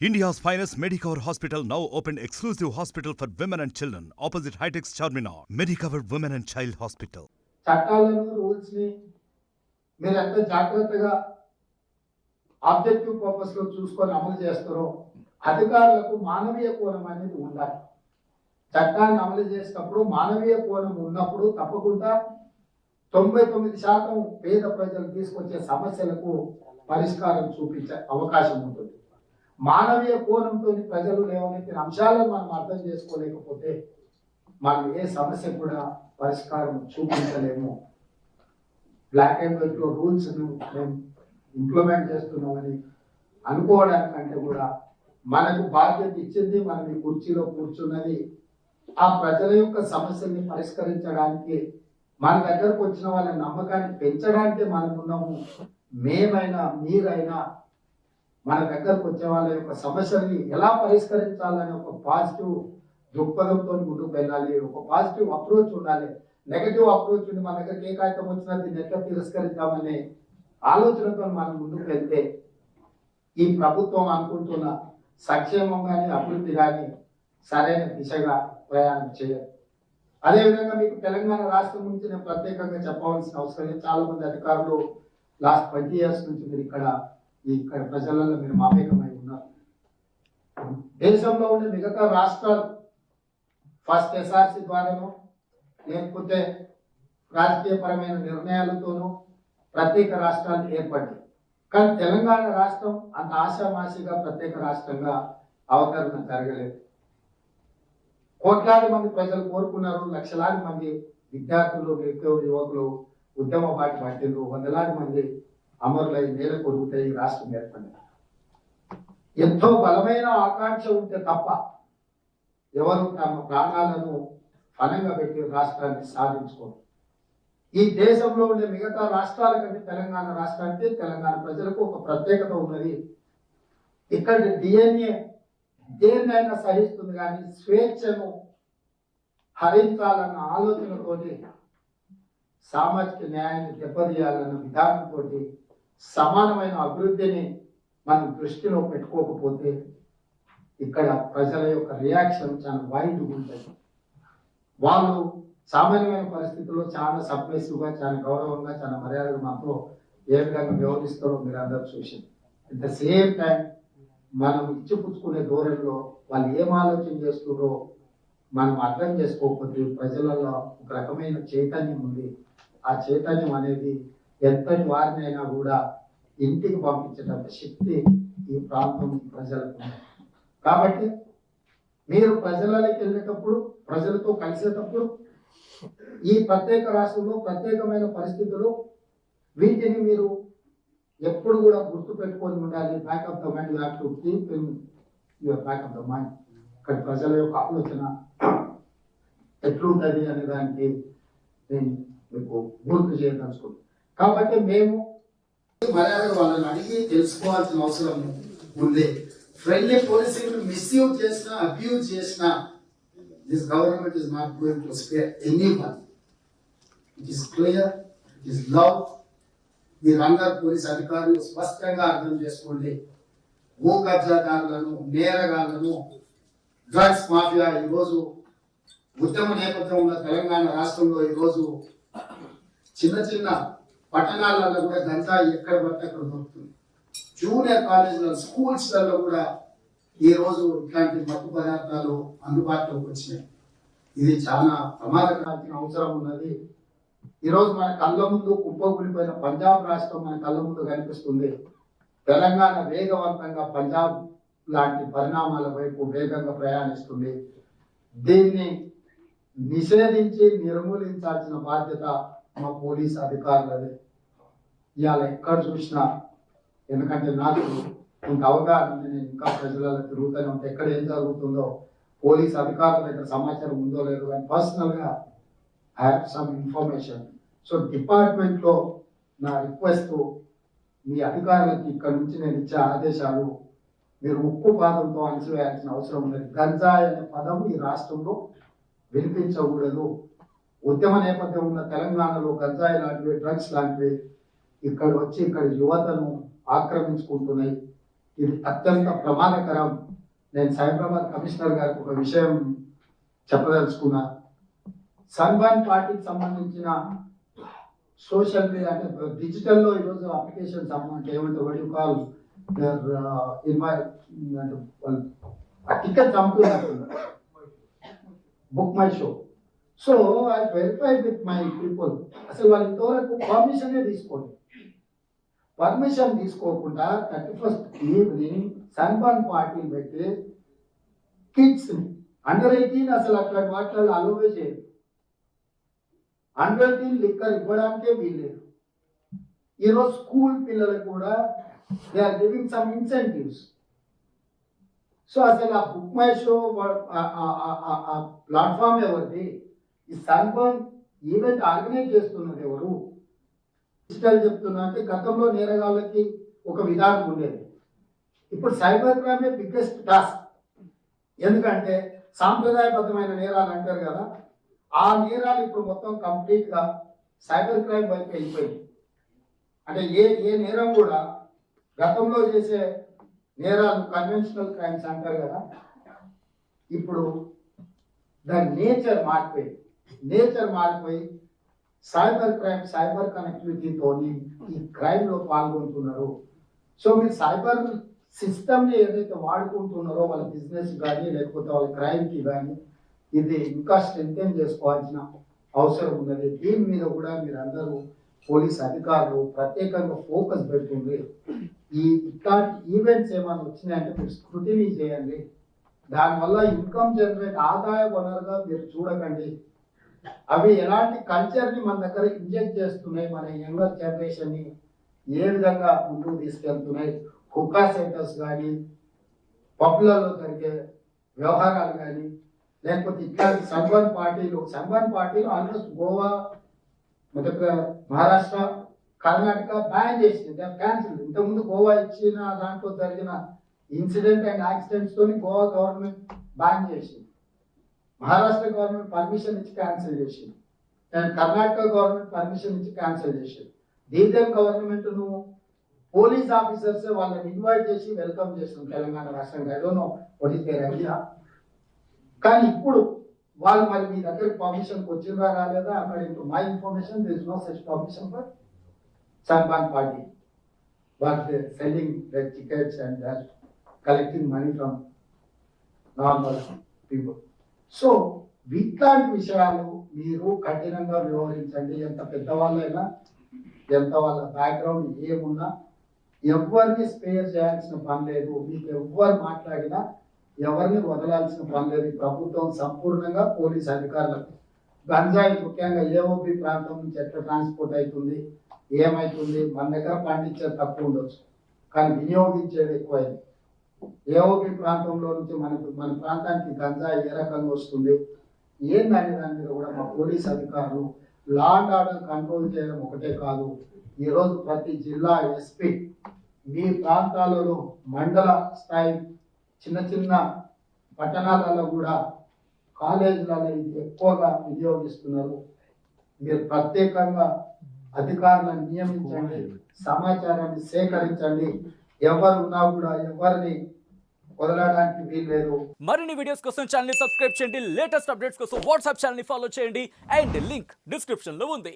India's finest Medicover Hospital now opened exclusive hospital for women and children opposite Hightex Charminar. Medicover Women and Child Hospital. చట్టాలను rules ని మీరు ఎంత జాగ్రత్తగా objective purpose లో చూసుకొని అమలు చేస్తారో అధికారులకు మానవీయ కోణం అనేది ఉండాలి. చట్టాన్ని అమలు చేసేటప్పుడు మానవీయ కోణం ఉన్నప్పుడు తప్పకుండా 99% పేద ప్రజలు తీసుకొచ్చే సమస్యలకు పరిష్కారం చూపించే అవకాశం ఉంటుంది. మానవీయ కోణంతో ప్రజలు లేవనెత్తిన అంశాలను మనం అర్థం చేసుకోలేకపోతే మనం ఏ సమస్య కూడా పరిష్కారం చూపించలేము. బ్లాక్ అండ్ వైట్ లో రూల్స్ మేము ఇంప్లిమెంట్ చేస్తున్నామని అనుకోవడానికంటే కూడా మనకు బాధ్యత ఇచ్చింది, మనం ఈ కుర్చీలో కూర్చున్నది ఆ ప్రజల యొక్క సమస్యల్ని పరిష్కరించడానికి, మన దగ్గరకు వచ్చిన వాళ్ళ నమ్మకాన్ని పెంచడానికి మనం ఉన్నాము. మేమైనా మీరైనా మన దగ్గరకు వచ్చే వాళ్ళ యొక్క సమస్యల్ని ఎలా పరిష్కరించాలని ఒక పాజిటివ్ దృక్పథంతో ముందుకు వెళ్ళాలి. ఒక పాజిటివ్ అప్రోచ్ ఉండాలి. నెగటివ్ అప్రోచ్ ఉండి మన దగ్గరికి ఏ కాగితం వచ్చినా దీన్ని ఎట్లా తిరస్కరిద్దామనే ఆలోచనతో మనం ముందుకు వెళ్తే ఈ ప్రభుత్వం అనుకుంటున్న సంక్షేమం కానీ అభివృద్ధి కానీ సరైన దిశగా ప్రయాణం చేయరు. అదేవిధంగా మీకు తెలంగాణ రాష్ట్రం నుంచి నేను ప్రత్యేకంగా చెప్పవలసిన అవసరం లేదు. చాలా మంది అధికారులు లాస్ట్ 20 years నుంచి మీరు ఇక్కడ ప్రజలలో మీరు మమేకమై ఉన్నారు. దేశంలో ఉండే మిగతా రాష్ట్రాలు ఫస్ట్ ఎస్ఆర్సి ద్వారానో లేకపోతే రాజకీయపరమైన నిర్ణయాలతోనూ ప్రత్యేక రాష్ట్రాలు ఏర్పడ్డాయి. కానీ తెలంగాణ రాష్ట్రం అంత ఆశామాషిగా ప్రత్యేక రాష్ట్రంగా అవతరణ జరగలేదు. కోట్లాది మంది ప్రజలు కోరుకున్నారు. లక్షలాది మంది విద్యార్థులు, నిరుద్యోగ యువకులు ఉద్యమ బాటి పట్టిండ్రు. వందలాది మంది అమరులై నేల కొరుగుతాయి రాష్ట్రం ఏర్పడింది. ఎంతో బలమైన ఆకాంక్ష ఉంటే తప్ప ఎవరు తమ ప్రాణాలను ఫలంగా పెట్టి రాష్ట్రాన్ని సాధించుకోరు. ఈ దేశంలో ఉండే మిగతా రాష్ట్రాల కంటే తెలంగాణ రాష్ట్రానికి, తెలంగాణ ప్రజలకు ఒక ప్రత్యేకత ఉన్నది. ఇక్కడ డిఎన్ఏ దేన్నైనా సహిస్తుంది, కానీ స్వేచ్ఛను హరించాలన్న ఆలోచనతోటి, సామాజిక న్యాయాన్ని దెబ్బతీయాలన్న విధానంతో, సమానమైన అభివృద్ధిని మనం దృష్టిలో పెట్టుకోకపోతే ఇక్కడ ప్రజల యొక్క రియాక్షన్ చాలా వైడ్గా ఉంటుంది. వాళ్ళు సామాన్యమైన పరిస్థితుల్లో చాలా సబ్మిసివ్గా, చాలా గౌరవంగా, చాలా మర్యాదగా మాతో ఏ విధంగా వ్యవహరిస్తారో మీరు అందరూ చూసింది. అట్ ద సేమ్ టైం మనం ఇచ్చిపుచ్చుకునే ధోరణిలో వాళ్ళు ఏం ఆలోచన చేస్తున్నారో మనం అర్థం చేసుకోకపోతే ప్రజలలో ఒక రకమైన చైతన్యం ఉంది. ఆ చైతన్యం అనేది ఎంతటి వారినైనా కూడా ఇంటికి పంపించేటంత శక్తి ఈ ప్రాంతం ప్రజలకు. కాబట్టి మీరు ప్రజలకి వెళ్ళేటప్పుడు, ప్రజలతో కలిసేటప్పుడు ఈ ప్రత్యేక రాష్ట్రంలో ప్రత్యేకమైన పరిస్థితులు వీటిని మీరు ఎప్పుడు కూడా గుర్తు పెట్టుకొని ఉండాలి. Back of the mind, you have to keep in your back of the mind. ఇక్కడ ప్రజల యొక్క ఆలోచన ఎట్లుంటది అనే దానికి నేను మీకు గుర్తు చేయదలుచుకుంటాను. కాబట్టి మేము మర్యాద వాళ్ళని అడిగి తెలుసుకోవాల్సిన అవసరం ఉంది. ఫ్రెండ్లీ పోలీసింగ్ మిస్యూజ్ చేసినా, అబ్యూజ్ చేసినా, this government is not going to spare anyone. It is clear, it is law. మీరందరూ పోలీస్ అధికారులు స్పష్టంగా అర్థం చేసుకోండి. భూ కబ్జాదారులను, నేరగాళ్లను, డ్రగ్స్ మాఫియా ఈరోజు ఉద్యమ నేపథ్యం ఉన్న తెలంగాణ రాష్ట్రంలో ఈరోజు చిన్న చిన్న పట్టణాలలో కూడా గంజాయి ఎక్కడ పడితే అక్కడ దొరుకుతుంది. జూనియర్ కాలేజీలలో, స్కూల్స్లలో కూడా ఈ రోజు ఇట్లాంటి మత్తు పదార్థాలు అందుబాటులోకి వచ్చినాయి. ఇది చాలా ప్రమాదకరాల్సిన అవసరం ఉన్నది. ఈరోజు మన కళ్ళ ముందు కుప్పకూలిపోయిన పంజాబ్ రాష్ట్రం మన కళ్ళ ముందు కనిపిస్తుంది. తెలంగాణ వేగవంతంగా పంజాబ్ లాంటి పరిణామాల వైపు వేగంగా ప్రయాణిస్తుంది. దీన్ని నిషేధించి నిర్మూలించాల్సిన బాధ్యత మా పోలీస్ అధికారులదే. ఇవాళ ఎక్కడ చూసినా, ఎందుకంటే నాకు ఇంత అవగాహన ఉంది, నేను ఇంకా ప్రజలలో తిరుగుతూనే ఉంటే ఎక్కడ ఏం జరుగుతుందో పోలీస్ అధికారుల దగ్గర సమాచారం ఉందో లేదో కానీ పర్సనల్గా I have some information. So డిపార్ట్మెంట్లో నా రిక్వెస్ట్, మీ అధికారులకి ఇక్కడ నుంచి నేను ఇచ్చే ఆదేశాలు మీరు ఉక్కు పాదంతో అణచివేయాల్సిన అవసరం ఉన్నది. గంజాయి అనే పదం ఈ రాష్ట్రంలో వినిపించకూడదు. ఉద్యమ నేపథ్యం ఉన్న తెలంగాణలో గంజాయి లాంటివి, డ్రగ్స్ లాంటివి ఇక్కడ వచ్చి ఇక్కడ యువతను ఆక్రమించుకుంటున్నాయి. ఇది అత్యంత ప్రమాదకరం. నేను సైబరాబాద్ కమిషనర్ గారికి ఒక విషయం చెప్పదలుచుకున్నా. సన్బర్న్ పార్టీకి సంబంధించిన సోషల్ మీడియా అంటే డిజిటల్లో ఈరోజు అప్లికేషన్స్ అంటే ఏమంటే వడ్ యు కాల్ ఆ టికెట్స్ అమ్ముతున్నారు, book my show. So I verify with my people, అసలు వాళ్ళు ఇంతవరకు పర్మిషనే తీసుకోండి. పర్మిషన్ తీసుకోకుండా 31st ఈవినింగ్ సన్బర్న్ పార్టీలు పెట్టి కిడ్స్ అండర్ 18 అసలు అట్లా వాటిలో అలోవే చేయదు. అండర్ 18 లిక్కర్ ఇవ్వడానికే వీల్లేదు. ఈరోజు స్కూల్ పిల్లలకు కూడా they are giving some incentives. So అసలు ఆ బుక్ మై షో ప్లాట్ఫామ్ ఎవరిది? ఈ సన్బర్న్ ఈవెంట్ ఆర్గనైజ్ చేస్తున్నది ఎవరు? డిజిటల్ చెప్తున్నా అంటే గతంలో నేరగాళ్ళకి ఒక విధానం ఉండేది, ఇప్పుడు సైబర్ క్రైమే బిగ్గెస్ట్ టాస్క్. ఎందుకంటే సాంప్రదాయబద్ధమైన నేరాలు అంటారు కదా, ఆ నేరాలు ఇప్పుడు మొత్తం కంప్లీట్గా సైబర్ క్రైమ్ వైపు వెళ్ళిపోయింది. అంటే ఏ నేరం కూడా గతంలో చేసే నేరాలు కన్వెన్షనల్ క్రైమ్స్ అంటారు కదా, ఇప్పుడు దాని నేచర్ మారిపోయి సైబర్ క్రైమ్, సైబర్ కనెక్టివిటీతోని ఈ క్రైమ్లో పాల్గొంటున్నారు. సో మీరు సైబర్ సిస్టమ్ని ఏదైతే వాడుకుంటున్నారో వాళ్ళ బిజినెస్ కానీ లేకపోతే వాళ్ళ క్రైమ్కి కానీ ఇది ఇంకా స్ట్రెంథెన్ చేసుకోవాల్సిన అవసరం ఉన్నది. దీని మీద కూడా మీరు అందరూ పోలీస్ అధికారులు ప్రత్యేకంగా ఫోకస్ పెడుతుంది. ఇట్లాంటి ఈవెంట్స్ ఏమైనా వచ్చినాయంటే మీరు స్క్రూటినీ చేయండి. దానివల్ల ఇన్కమ్ జనరేట్ ఆదాయ వనరుగా మీరు చూడకండి. అవి ఎలాంటి కల్చర్ని మన దగ్గర ఇంజెక్ట్ చేస్తున్నాయి, మన యంగర్ జనరేషన్ని ఏ విధంగా ముందుకు తీసుకెళ్తున్నాయి. హుక్కా సెంటర్స్ కానీ, పబ్లలో జరిగే వ్యవహారాలు కానీ, లేకపోతే ఇట్లాంటి సన్బర్న్ పార్టీలు ఆల్మోస్ట్ గోవా, మొదట మహారాష్ట్ర, కర్ణాటక బ్యాన్ చేసింది, క్యాన్సిల్. ఇంతకుముందు గోవా ఇచ్చిన దాంట్లో జరిగిన ఇన్సిడెంట్ అండ్ యాక్సిడెంట్స్ తోని గోవా గవర్నమెంట్ బ్యాన్ చేసింది, మహారాష్ట్ర గవర్నమెంట్ పర్మిషన్ ఇచ్చి క్యాన్సిల్ చేసింది, అండ్ కర్ణాటక గవర్నమెంట్ పర్మిషన్ ఇచ్చి క్యాన్సిల్ చేసింది. డీజీఎం గవర్నమెంట్ నువ్వు పోలీస్ ఆఫీసర్స్ వాళ్ళని ఇన్వైట్ చేసి వెల్కమ్ చేస్తుంది తెలంగాణ రాష్ట్రంలో. I don't know what is there idea. కానీ ఇప్పుడు వాళ్ళు మరి మీ దగ్గరికి పర్మిషన్కి వచ్చిందా రాలేదా? అక్కడ my information there is no such permission for Sunburn party. But they selling their tickets and they're collecting money from normal people. So ఇట్లాంటి విషయాలు మీరు కఠినంగా వ్యవహరించండి. ఎంత పెద్దవాళ్ళైనా, ఎంత వాళ్ళ బ్యాక్గ్రౌండ్ ఏమున్నా ఎవరిని స్పేర్ చేయాల్సిన పని లేదు. మీకు ఎవరు మాట్లాడినా ఎవరిని వదలాల్సిన పని లేదు. ప్రభుత్వం సంపూర్ణంగా పోలీస్ అధికారులకు గంజాయి ముఖ్యంగా ఏఓబి ప్రాంతం నుంచి ఎట్లా ట్రాన్స్పోర్ట్ అవుతుంది, ఏమవుతుంది, మన దగ్గర పండించేది తక్కువ ఉండొచ్చు కానీ వినియోగించేది ఎక్కువైంది. ఏఓబి ప్రాంతంలో నుంచి మన ప్రాంతానికి గంజాయి ఏ రకంగా వస్తుంది ఏందనే దాని మీద కూడా మా పోలీస్ అధికారులు లా అండ్ ఆర్డర్ కంట్రోల్ చేయడం ఒకటే కాదు, ఈరోజు ప్రతి జిల్లా ఎస్పీ మీ ప్రాంతాలలో మండల స్థాయి చిన్న చిన్న పట్టణాలలో కూడా కాలేజీలలో ఇది ఎక్కువగా వినియోగిస్తున్నారు. మీరు ప్రత్యేకంగా అధికారులను నియమించండి, సమాచారాన్ని సేకరించండి. ఎవరున్నా కూడా ఎవరిని వదలడానికి వీల్లేదు. మరిన్ని వీడియోస్ కోసం ఛానల్ ని సబ్స్క్రైబ్ చేయండి. లేటెస్ట్ అప్డేట్స్ కోసం వాట్సాప్ ఛానల్ ని ఫాలో చేయండి. అండ్ లింక్ డిస్క్రిప్షన్ లో ఉంది.